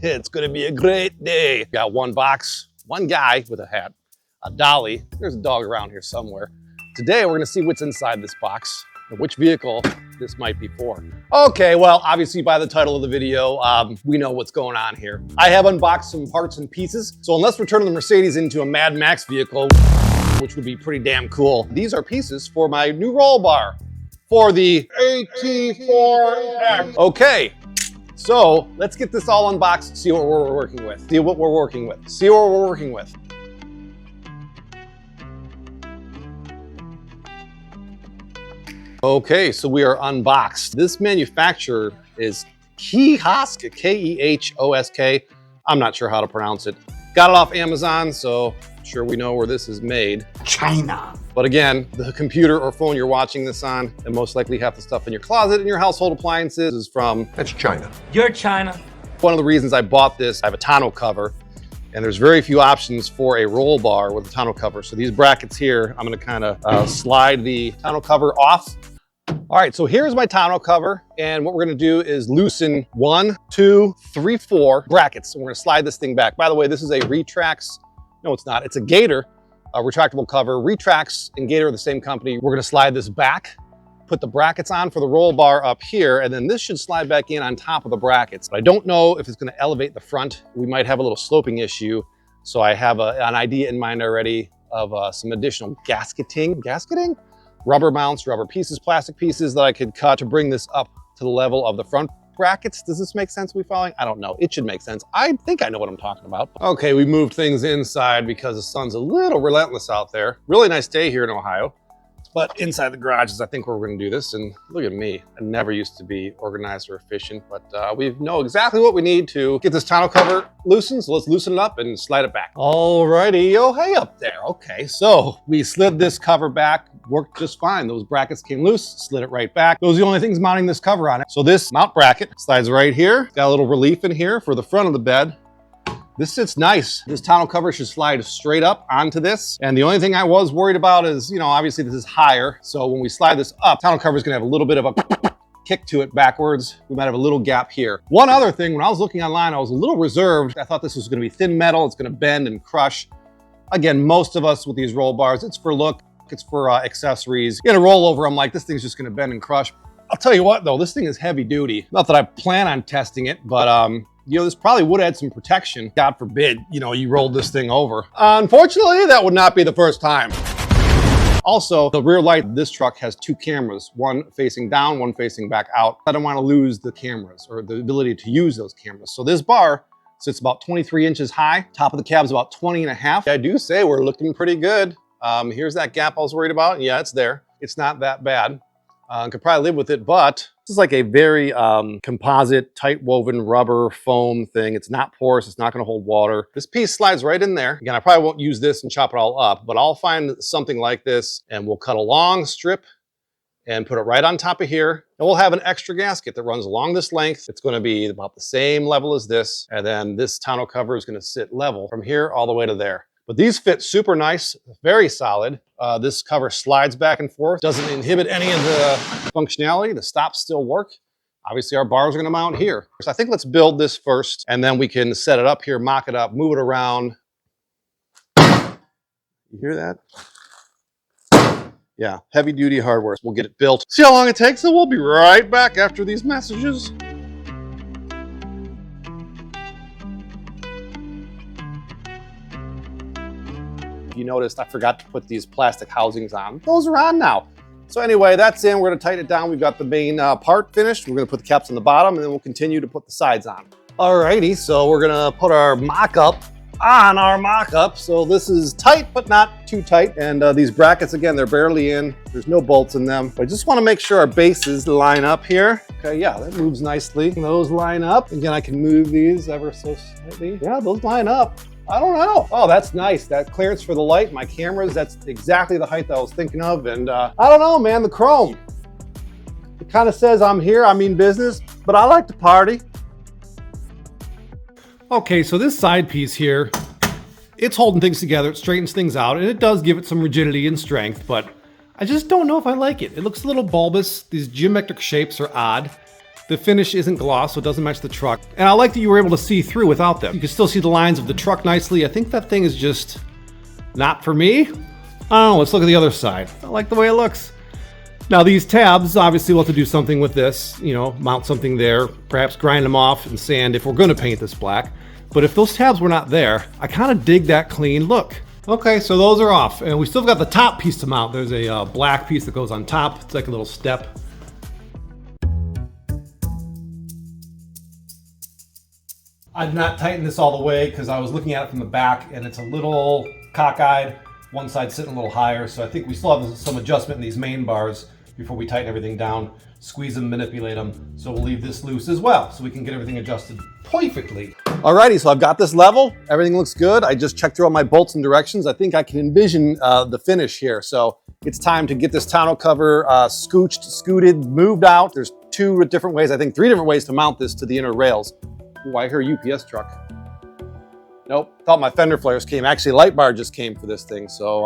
It's gonna be a great day. Got one box, one guy with a hat, a dolly. There's a dog around here somewhere. Today, we're gonna see what's inside this box and which vehicle this might be for. Okay, well, obviously by the title of the video, we know what's going on here. I have unboxed some parts and pieces. So unless we're turning the Mercedes into a Mad Max vehicle, which would be pretty damn cool, these are pieces for my new roll bar for the AT4X. Okay. So let's get this all unboxed, see what we're working with. Okay, so we are unboxed. This manufacturer is Kehosk, K-E-H-O-S-K. I'm not sure how to pronounce it. Got it off Amazon, so I'm sure we know where this is made. China. But again, the computer or phone you're watching this on, and most likely half the stuff in your closet and your household appliances is from... That's China. You're China. One of the reasons I bought this, I have a tonneau cover, and there's very few options for a roll bar with a tonneau cover. So these brackets here, I'm gonna kind of slide the tonneau cover off. All right, so here's my tonneau cover, and what we're gonna do is loosen 1, 2, 3, 4 brackets. So we're gonna slide this thing back. By the way, this is a Retrax, no it's not, it's a Gator, a retractable cover. Retrax and Gator are the same company. We're gonna slide this back, put the brackets on for the roll bar up here, and then this should slide back in on top of the brackets. But I don't know if it's gonna elevate the front. We might have a little sloping issue. So I have an idea in mind already of some additional gasketing? Rubber mounts, rubber pieces, plastic pieces that I could cut to bring this up to the level of the front brackets. Does this make sense? We following? I don't know. It should make sense. I think I know what I'm talking about. Okay, we moved things inside because the sun's a little relentless out there. Really nice day here in Ohio. But inside the garage is, I think, where we're gonna do this. And look at me. I never used to be organized or efficient, but we know exactly what we need to get this tonneau cover loosened. So let's loosen it up and slide it back. Alrighty, oh hey up there. Okay, so we slid this cover back, worked just fine. Those brackets came loose, slid it right back. Those are the only things mounting this cover on it. So this mount bracket slides right here. Got a little relief in here for the front of the bed. This sits nice. This tonneau cover should slide straight up onto this. And the only thing I was worried about is, you know, obviously this is higher. So when we slide this up, tonneau cover is gonna have a little bit of a kick to it backwards. We might have a little gap here. One other thing, when I was looking online, I was a little reserved. I thought this was gonna be thin metal. It's gonna bend and crush. Again, most of us with these roll bars, it's for look, it's for accessories. In a rollover, I'm like, this thing's just gonna bend and crush. I'll tell you what though, this thing is heavy duty. Not that I plan on testing it, but you know, this probably would add some protection. God forbid, you know, you rolled this thing over. Unfortunately, that would not be the first time. Also, the rear light of this truck has 2 cameras, one facing down, one facing back out. I don't want to lose the cameras or the ability to use those cameras. So this bar sits about 23 inches high. Top of the cab is about 20 and a half. I do say we're looking pretty good. Here's that gap I was worried about. Yeah, it's there. It's not that bad. Could probably live with it, but this is like a very composite, tight woven rubber foam thing. It's not porous, it's not gonna hold water. This piece slides right in there. Again, I probably won't use this and chop it all up, but I'll find something like this and we'll cut a long strip and put it right on top of here. And we'll have an extra gasket that runs along this length. It's gonna be about the same level as this. And then this tonneau cover is gonna sit level from here all the way to there. But these fit super nice, very solid. This cover slides back and forth, doesn't inhibit any of the functionality. The stops still work. Obviously our bars are gonna mount here. So I think let's build this first and then we can set it up here, mock it up, move it around. You hear that? Yeah, heavy duty hardware. We'll get it built. See how long it takes, and we'll be right back after these messages. You noticed I forgot to put these plastic housings on. Those are on now. So anyway, that's in. We're gonna tighten it down. We've got the main part finished. We're gonna put the caps on the bottom and then we'll continue to put the sides on. Alrighty, so we're gonna put our mock-up on our mock-up. So this is tight, but not too tight. And these brackets, again, they're barely in. There's no bolts in them. But I just wanna make sure our bases line up here. Okay, yeah, that moves nicely. Those line up. Again, I can move these ever so slightly. Yeah, those line up. I don't know. Oh, that's nice. That clearance for the light, my cameras, that's exactly the height that I was thinking of. And I don't know, man, the chrome. It kind of says I'm here, I mean business, but I like to party. Okay, so this side piece here, it's holding things together, it straightens things out, and it does give it some rigidity and strength, but I just don't know if I like it. It looks a little bulbous. These geometric shapes are odd. The finish isn't gloss, so it doesn't match the truck. And I like that you were able to see through without them. You can still see the lines of the truck nicely. I think that thing is just not for me. I don't know, let's look at the other side. I like the way it looks. Now these tabs, obviously we'll have to do something with this, you know, mount something there, perhaps grind them off and sand if we're gonna paint this black. But if those tabs were not there, I kind of dig that clean look. Okay, so those are off, and we still got the top piece to mount. There's a black piece that goes on top. It's like a little step. I've not tightened this all the way because I was looking at it from the back and it's a little cockeyed. One side sitting a little higher, so I think we still have some adjustment in these main bars before we tighten everything down, squeeze them, manipulate them. So we'll leave this loose as well so we can get everything adjusted perfectly. Alrighty, so I've got this level. Everything looks good. I just checked through all my bolts and directions. I think I can envision the finish here. So it's time to get this tonneau cover scooted, moved out. There's 2 different ways, I think 3 different ways to mount this to the inner rails. Ooh, I hear a UPS truck. Nope, thought my fender flares came. Actually, light bar just came for this thing, so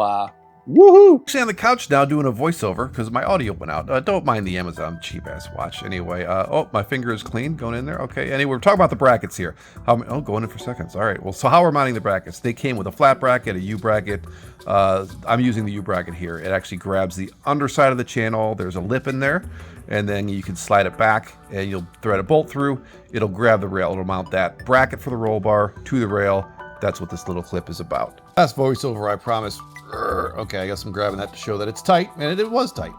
woohoo! Actually on the couch now doing a voiceover because my audio went out. Don't mind the Amazon cheap ass watch. Anyway, oh, my finger is clean going in there. Okay, anyway, we're talking about the brackets here. Going in for seconds. All right, well, so how we're mounting the brackets. They came with a flat bracket, a U bracket. I'm using the U bracket here. It actually grabs the underside of the channel. There's a lip in there, and then you can slide it back and you'll thread a bolt through. It'll grab the rail. It'll mount that bracket for the roll bar to the rail. That's what this little clip is about. Last voiceover, I promise. Okay, I guess I'm grabbing that to show that it's tight, and it was tight.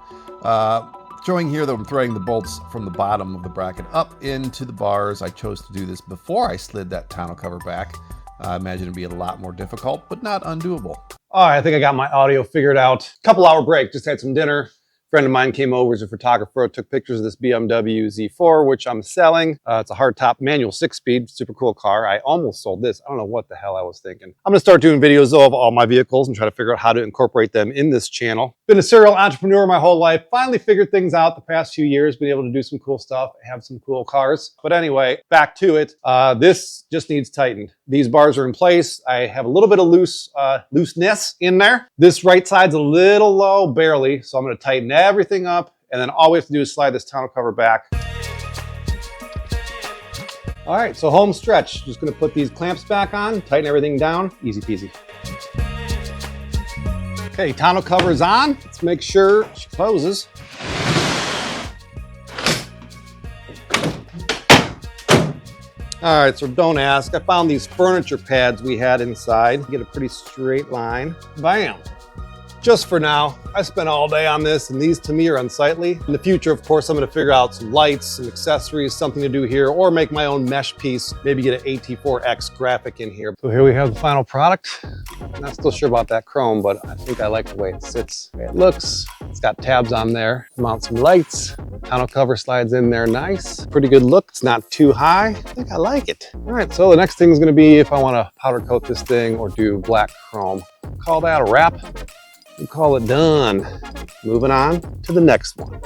Showing here that I'm threading the bolts from the bottom of the bracket up into the bars. I chose to do this before I slid that tonneau cover back. I imagine it'd be a lot more difficult, but not undoable. All right, I think I got my audio figured out. Couple hour break, just had some dinner. Friend of mine came over as a photographer, took pictures of this BMW Z4, which I'm selling. It's a hardtop manual 6-speed, super cool car. I almost sold this. I don't know what the hell I was thinking. I'm gonna start doing videos though of all my vehicles and try to figure out how to incorporate them in this channel. Been a serial entrepreneur my whole life. Finally figured things out the past few years, been able to do some cool stuff, have some cool cars. But anyway, back to it. This just needs tightened. These bars are in place. I have a little bit of looseness in there. This right side's a little low, barely. So I'm gonna tighten everything up, and then all we have to do is slide this tonneau cover back. All right, so home stretch. Just gonna put these clamps back on, tighten everything down, easy peasy. Okay, tonneau cover is on. Let's make sure she closes. All right, so don't ask. I found these furniture pads we had inside. Get a pretty straight line. Bam. Just for now, I spent all day on this, and these to me are unsightly. In the future, of course, I'm gonna figure out some lights, some accessories, something to do here, or make my own mesh piece, maybe get an AT4X graphic in here. So here we have the final product. I'm not still sure about that chrome, but I think I like the way it sits, the way it looks. It's got tabs on there, mount some lights. Tonneau cover slides in there nice. Pretty good look, it's not too high. I think I like it. All right, so the next thing is gonna be if I wanna powder coat this thing or do black chrome. Call that a wrap. We call it done. Moving on to the next one.